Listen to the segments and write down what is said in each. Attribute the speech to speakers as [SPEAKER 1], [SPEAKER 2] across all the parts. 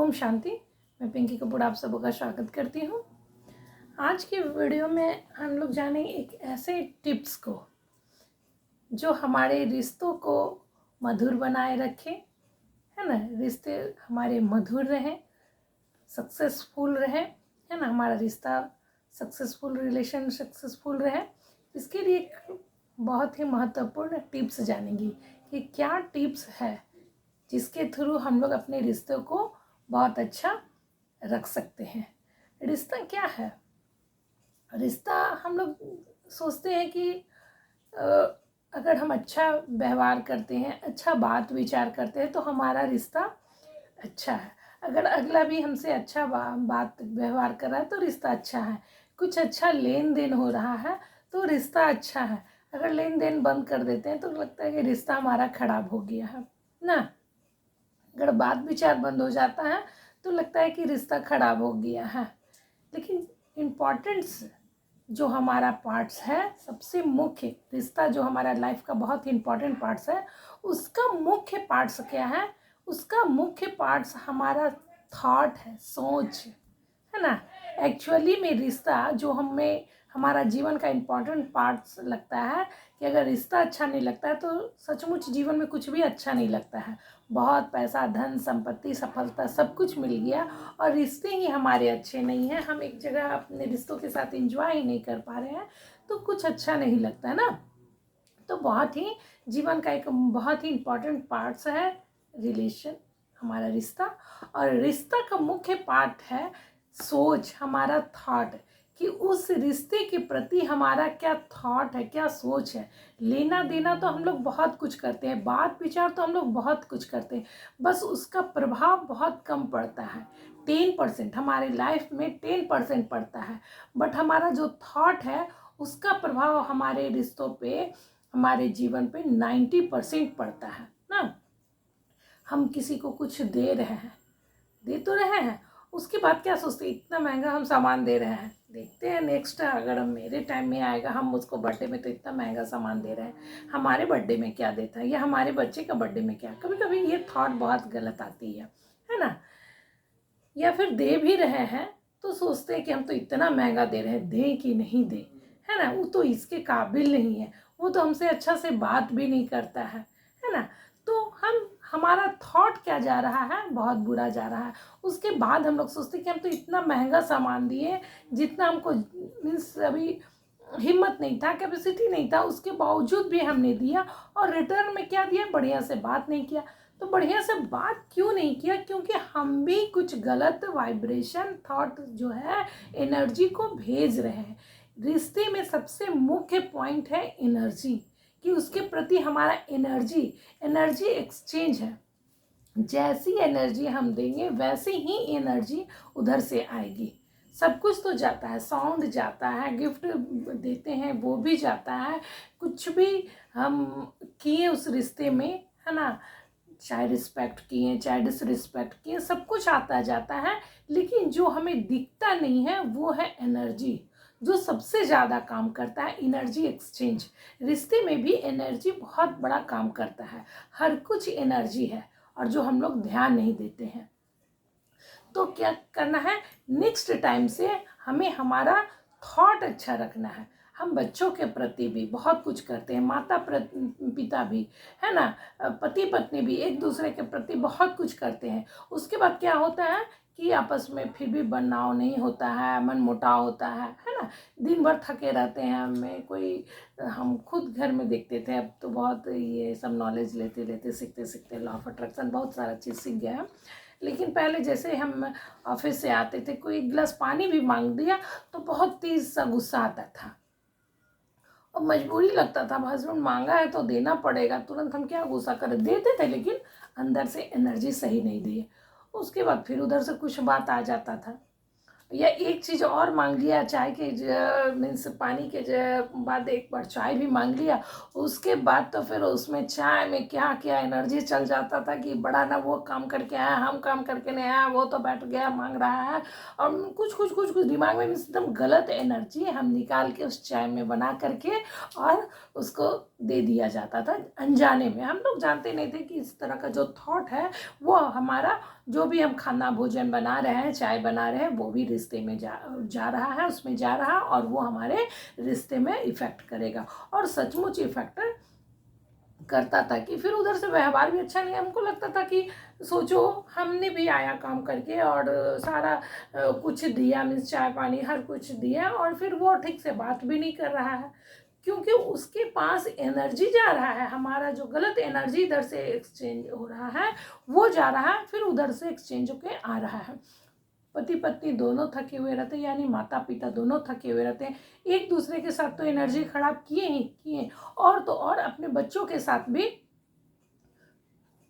[SPEAKER 1] ओम शांति। मैं पिंकी कपूर आप सबों का स्वागत करती हूँ। आज की वीडियो में हम लोग जानेंगे एक ऐसे टिप्स को जो हमारे रिश्तों को मधुर बनाए रखे, है ना। रिश्ते हमारे मधुर रहें, सक्सेसफुल रहे, है ना। हमारा रिश्ता सक्सेसफुल, रिलेशन सक्सेसफुल रहे। इसके लिए एक बहुत ही महत्वपूर्ण टिप्स जानेंगी कि क्या टिप्स है जिसके थ्रू हम लोग अपने रिश्तों को बहुत अच्छा रख सकते हैं। रिश्ता क्या है? रिश्ता हम लोग सोचते हैं कि अगर हम अच्छा व्यवहार करते हैं, अच्छा बात विचार करते हैं तो हमारा रिश्ता अच्छा है। अगर अगला भी हमसे अच्छा बात व्यवहार कर रहा है तो रिश्ता अच्छा है। कुछ अच्छा लेन देन हो रहा है तो रिश्ता अच्छा है। अगर लेन देन बंद कर देते हैं तो लगता है कि रिश्ता हमारा खराब हो गया है ना। अगर बात विचार बंद हो जाता है तो लगता है कि रिश्ता खराब हो गया है। लेकिन इम्पॉर्टेंस जो हमारा पार्ट्स है, सबसे मुख्य रिश्ता जो हमारा लाइफ का बहुत ही इम्पॉर्टेंट पार्ट्स है, उसका मुख्य पार्ट्स क्या है? उसका मुख्य पार्ट्स हमारा थॉट है, सोच है ना। एक्चुअली में रिश्ता जो हमें हमारा जीवन का इम्पॉर्टेंट पार्ट्स लगता है कि अगर रिश्ता अच्छा नहीं लगता है तो सचमुच जीवन में कुछ भी अच्छा नहीं लगता है। बहुत पैसा, धन, संपत्ति, सफलता सब कुछ मिल गया और रिश्ते ही हमारे अच्छे नहीं हैं, हम एक जगह अपने रिश्तों के साथ एंजॉय ही नहीं कर पा रहे हैं तो कुछ अच्छा नहीं लगता है ना। तो बहुत ही जीवन का एक बहुत ही इम्पॉर्टेंट पार्ट्स है रिलेशन, हमारा रिश्ता। और रिश्ता का मुख्य पार्ट है सोच, हमारा थॉट, कि उस रिश्ते के प्रति हमारा क्या थॉट है, क्या सोच है। लेना देना तो हम लोग बहुत कुछ करते हैं, बात विचार तो हम लोग बहुत कुछ करते हैं, बस उसका प्रभाव बहुत कम पड़ता है। 10% हमारे लाइफ में 10% पड़ता है, बट हमारा जो थॉट है उसका प्रभाव हमारे रिश्तों पे, हमारे जीवन पे 90% पड़ता है ना। हम किसी को कुछ दे रहे हैं, दे तो रहे हैं, उसके बाद क्या सोचते हैं, इतना महंगा हम सामान दे रहे हैं, देखते हैं नेक्स्ट अगर हम मेरे टाइम में आएगा, हम उसको बर्थडे में तो इतना महंगा सामान दे रहे हैं, हमारे बर्थडे में क्या देता है या हमारे बच्चे का बर्थडे में क्या। कभी कभी ये थॉट बहुत गलत आती है ना। या फिर दे भी रहे हैं तो सोचते हैं कि हम तो इतना महंगा दे रहे हैं, दें कि नहीं दें, है ना। वो तो इसके काबिल नहीं है, वो तो हमसे अच्छा से बात भी नहीं करता है ना। तो हमारा थॉट क्या जा रहा है, बहुत बुरा जा रहा है। उसके बाद हम लोग सोचते हैं कि हम तो इतना महंगा सामान दिए जितना हमको मीन्स अभी हिम्मत नहीं था, कैपेसिटी नहीं था, उसके बावजूद भी हमने दिया और रिटर्न में क्या दिया, बढ़िया से बात नहीं किया। तो बढ़िया से बात क्यों नहीं किया? क्योंकि हम भी कुछ गलत वाइब्रेशन थॉट जो है, एनर्जी को भेज रहे हैं। रिश्ते में सबसे मुख्य पॉइंट है एनर्जी, कि उसके प्रति हमारा एनर्जी एक्सचेंज है। जैसी एनर्जी हम देंगे वैसी ही एनर्जी उधर से आएगी। सब कुछ तो जाता है, साउंड जाता है, गिफ्ट देते हैं वो भी जाता है, कुछ भी हम किए उस रिश्ते में, है ना। चाहे रिस्पेक्ट किए चाहे डिसरिस्पेक्ट किए, सब कुछ आता जाता है। लेकिन जो हमें दिखता नहीं है वो है एनर्जी, जो सबसे ज़्यादा काम करता है, एनर्जी एक्सचेंज। रिश्ते में भी एनर्जी बहुत बड़ा काम करता है, हर कुछ एनर्जी है और जो हम लोग ध्यान नहीं देते हैं। तो क्या करना है, नेक्स्ट टाइम से हमें हमारा थॉट अच्छा रखना है। हम बच्चों के प्रति भी बहुत कुछ करते हैं, माता पिता भी, है ना, पति पत्नी भी एक दूसरे के प्रति बहुत कुछ करते हैं। उसके बाद क्या होता है कि आपस में फिर भी बनाव नहीं होता है, मन मुटाव होता है ना। दिन भर थके रहते हैं, हमें कोई, हम खुद घर में देखते थे, अब तो बहुत ये सब नॉलेज लेते लेते सीखते सीखते लॉ ऑफ अट्रैक्शन बहुत सारा चीज़ सीख गया है। लेकिन पहले जैसे हम ऑफिस से आते थे, कोई एक गिलास पानी भी मांग दिया तो बहुत तेज सा गुस्सा आता था और मजबूरी लगता था, हस्बैंड मांगा है तो देना पड़ेगा, तुरंत हम क्या गुस्सा कर देते थे, लेकिन अंदर से एनर्जी सही नहीं दी। उसके बाद फिर उधर से कुछ बात आ जाता था, या एक चीज़ और मांग लिया, चाय के मीन्स पानी के बाद एक बार चाय भी मांग लिया, उसके बाद तो फिर उसमें चाय में क्या क्या एनर्जी चल जाता था कि बड़ा ना वो काम करके आया, हम काम करके नहीं आया, वो तो बैठ गया मांग रहा है, और कुछ दिमाग में एकदम गलत एनर्जी हम निकाल के उस चाय में बना करके और उसको दे दिया जाता था अनजाने में। हम लोग जानते नहीं थे कि इस तरह का जो थॉट है वो हमारा जो भी हम खाना भोजन बना रहे हैं, चाय बना रहे हैं, वो भी रिश्ते में जा रहा है, उसमें जा रहा है और वो हमारे रिश्ते में इफ़ेक्ट करेगा। और सचमुच इफ़ेक्ट करता था कि फिर उधर से व्यवहार भी अच्छा नहीं। हमको लगता था कि सोचो हमने भी आया काम करके और सारा कुछ दिया, मीन्स चाय पानी हर कुछ दिया, और फिर वो ठीक से बात भी नहीं कर रहा है क्योंकि उसके पास एनर्जी जा रहा है। हमारा जो गलत एनर्जी इधर से एक्सचेंज हो रहा है वो जा रहा है, फिर उधर से एक्सचेंज होके आ रहा है। पति पत्नी दोनों थके हुए रहते हैं, यानी माता पिता दोनों थके हुए रहते हैं, एक दूसरे के साथ तो एनर्जी खराब किए ही किए, और तो और अपने बच्चों के साथ भी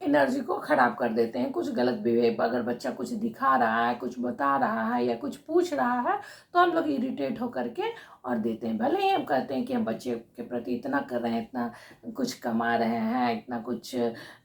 [SPEAKER 1] एनर्जी को ख़राब कर देते हैं। कुछ गलत बिहेव, अगर बच्चा कुछ दिखा रहा है, कुछ बता रहा है या कुछ पूछ रहा है तो हम लोग इरिटेट होकर के और देते हैं। भले ही हम कहते हैं कि हम बच्चे के प्रति इतना कर रहे हैं, इतना कुछ कमा रहे हैं, इतना कुछ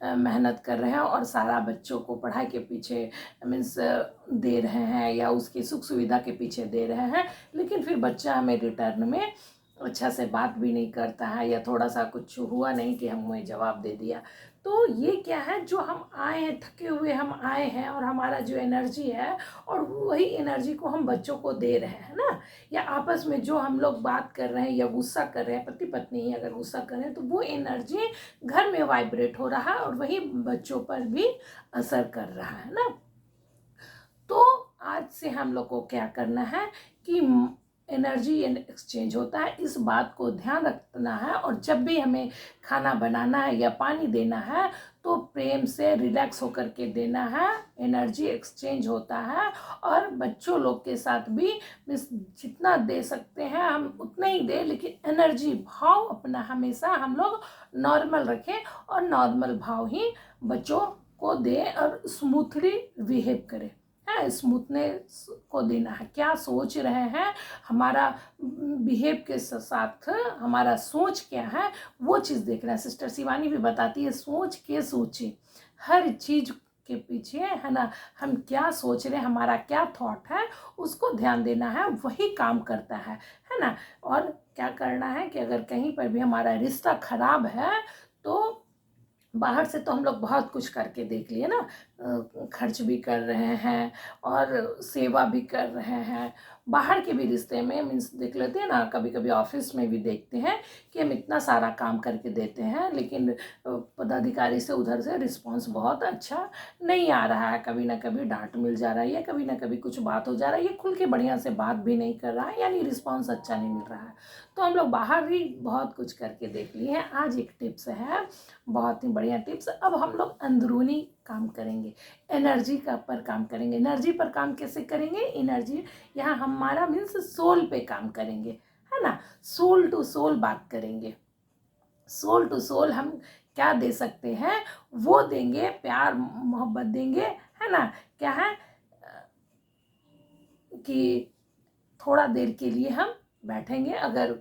[SPEAKER 1] मेहनत कर रहे हैं और सारा बच्चों को पढ़ाई के पीछे मीन्स दे रहे हैं या उसकी सुख सुविधा के पीछे दे रहे हैं, लेकिन फिर बच्चा हमें रिटर्न में अच्छा से बात भी नहीं करता है या थोड़ा सा कुछ हुआ नहीं कि हमें जवाब दे दिया। तो ये क्या है, जो हम आए हैं थके हुए, हम आए हैं और हमारा जो एनर्जी है और वही एनर्जी को हम बच्चों को दे रहे हैं ना, या आपस में जो हम लोग बात कर रहे हैं या गुस्सा कर रहे हैं, पति पत्नी ही अगर गुस्सा कर रहे हैं तो वो एनर्जी घर में वाइब्रेट हो रहा है और वही बच्चों पर भी असर कर रहा है ना। तो आज से हम लोग को क्या करना है कि एनर्जी एक्सचेंज होता है, इस बात को ध्यान रखना है। और जब भी हमें खाना बनाना है या पानी देना है तो प्रेम से रिलैक्स होकर के देना है, एनर्जी एक्सचेंज होता है। और बच्चों लोग के साथ भी जितना दे सकते हैं हम उतना ही दे, लेकिन एनर्जी भाव अपना हमेशा हम लोग नॉर्मल रखें और नॉर्मल भाव ही बच्चों को दें और स्मूथली बिहेव करें। है स्मूथनेस को देना है, क्या सोच रहे हैं, हमारा बिहेव के साथ हमारा सोच क्या है वो चीज़ देखना है। सिस्टर शिवानी भी बताती है, सोच के सोचे, हर चीज़ के पीछे है ना हम क्या सोच रहे हैं, हमारा क्या थॉट है उसको ध्यान देना है, वही काम करता है ना। और क्या करना है कि अगर कहीं पर भी हमारा रिश्ता खराब है तो बाहर से तो हम लोग बहुत कुछ करके देख लिए ना, खर्च भी कर रहे हैं और सेवा भी कर रहे हैं। बाहर के भी रिश्ते में मीन्स देख लेते हैं ना, कभी कभी ऑफिस में भी देखते हैं कि हम इतना सारा काम करके देते हैं लेकिन पदाधिकारी से उधर से रिस्पांस बहुत अच्छा नहीं आ रहा है। कभी ना कभी डांट मिल जा रहा है या कभी ना कभी कुछ बात हो जा रहा है, ये खुल के बढ़िया से बात भी नहीं कर रहा है, यानी रिस्पांस अच्छा नहीं मिल रहा है। तो हम लोग बाहर भी बहुत कुछ करके देख लिए हैं। आज एक टिप्स है, बहुत ही बढ़िया टिप्स। अब हम लोग अंदरूनी काम करेंगे, एनर्जी का पर काम करेंगे। एनर्जी पर काम कैसे करेंगे, एनर्जी यहाँ हमारा मीन्स सोल पे काम करेंगे, है ना। सोल टू सोल बात करेंगे। सोल टू सोल हम क्या दे सकते हैं वो देंगे, प्यार मोहब्बत देंगे, है ना। क्या है कि थोड़ा देर के लिए हम बैठेंगे, अगर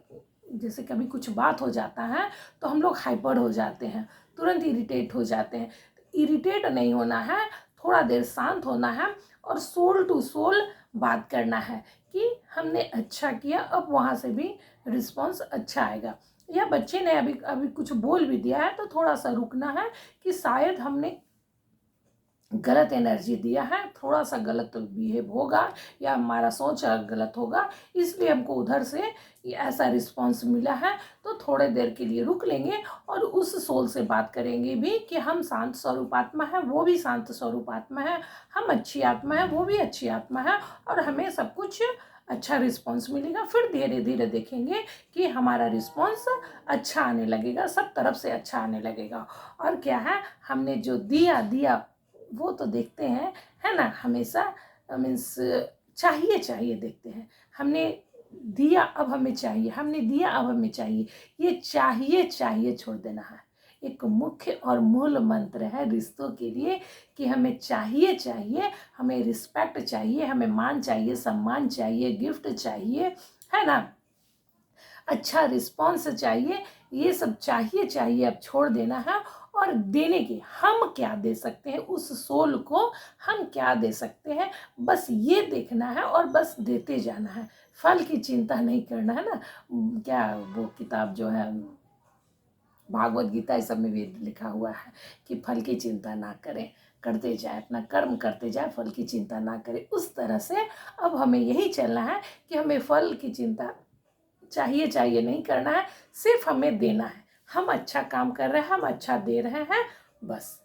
[SPEAKER 1] जैसे कभी कुछ बात हो जाता है तो हम लोग हाइपर हो जाते हैं, तुरंत इरिटेट हो जाते हैं। इरिटेट नहीं होना है, थोड़ा देर शांत होना है और सोल टू सोल बात करना है कि हमने अच्छा किया, अब वहाँ से भी रिस्पॉन्स अच्छा आएगा। या बच्चे ने अभी अभी कुछ बोल भी दिया है तो थोड़ा सा रुकना है कि शायद हमने गलत एनर्जी दिया है, थोड़ा सा गलत बिहेव होगा या हमारा सोच गलत होगा, इसलिए हमको उधर से ऐसा रिस्पांस मिला है। तो थोड़े देर के लिए रुक लेंगे और उस सोल से बात करेंगे भी कि हम शांत स्वरूप आत्मा है, वो भी शांत स्वरूप आत्मा है, हम अच्छी आत्मा है, वो भी अच्छी आत्मा है और हमें सब कुछ अच्छा रिस्पांस मिलेगा। फिर धीरे धीरे देखेंगे कि हमारा रिस्पांस अच्छा आने लगेगा, सब तरफ से अच्छा आने लगेगा। और क्या है, हमने जो दिया दिया वो तो देखते हैं, है ना, हमेशा मीन्स चाहिए चाहिए देखते हैं। हमने दिया अब हमें चाहिए, हमने दिया अब हमें चाहिए, ये चाहिए चाहिए छोड़ देना है। एक मुख्य और मूल मंत्र है रिश्तों के लिए कि हमें चाहिए चाहिए, हमें रिस्पेक्ट चाहिए, हमें मान चाहिए, सम्मान चाहिए, गिफ्ट चाहिए, है ना, अच्छा रिस्पॉन्स चाहिए, ये सब चाहिए चाहिए अब छोड़ देना है। और देने की हम क्या दे सकते हैं, उस सोल को हम क्या दे सकते हैं, बस ये देखना है और बस देते जाना है, फल की चिंता नहीं करना है ना। क्या वो किताब जो है भागवत गीता इस सब में भी लिखा हुआ है कि फल की चिंता ना करें, करते जाए, अपना कर्म करते जाए, फल की चिंता ना करें। उस तरह से अब हमें यही चलना है कि हमें फल की चिंता चाहिए नहीं करना है, सिर्फ हमें देना है। हम अच्छा काम कर रहे हैं, हम अच्छा दे रहे हैं, बस,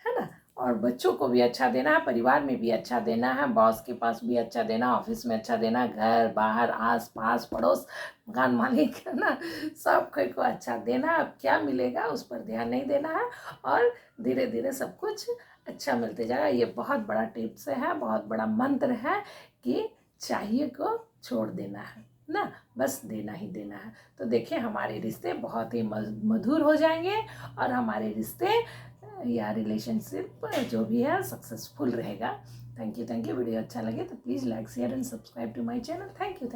[SPEAKER 1] है ना। और बच्चों को भी अच्छा देना है, परिवार में भी अच्छा देना है, बॉस के पास भी अच्छा देना, ऑफिस में अच्छा देना, घर बाहर आस पास पड़ोस मकान मालिक, है ना, सब को अच्छा देना। अब क्या मिलेगा उस पर ध्यान नहीं देना है, और धीरे धीरे सब कुछ अच्छा मिलते जाएगा। ये बहुत बड़ा टिप्स है, बहुत बड़ा मंत्र है कि चाहिए को छोड़ देना है ना, बस देना ही देना है। तो देखिए हमारे रिश्ते बहुत ही मधुर हो जाएंगे, और हमारे रिश्ते या रिलेशनशिप जो भी है सक्सेसफुल रहेगा। थैंक यू वीडियो अच्छा लगे तो please like share and subscribe to my channel. Thank you.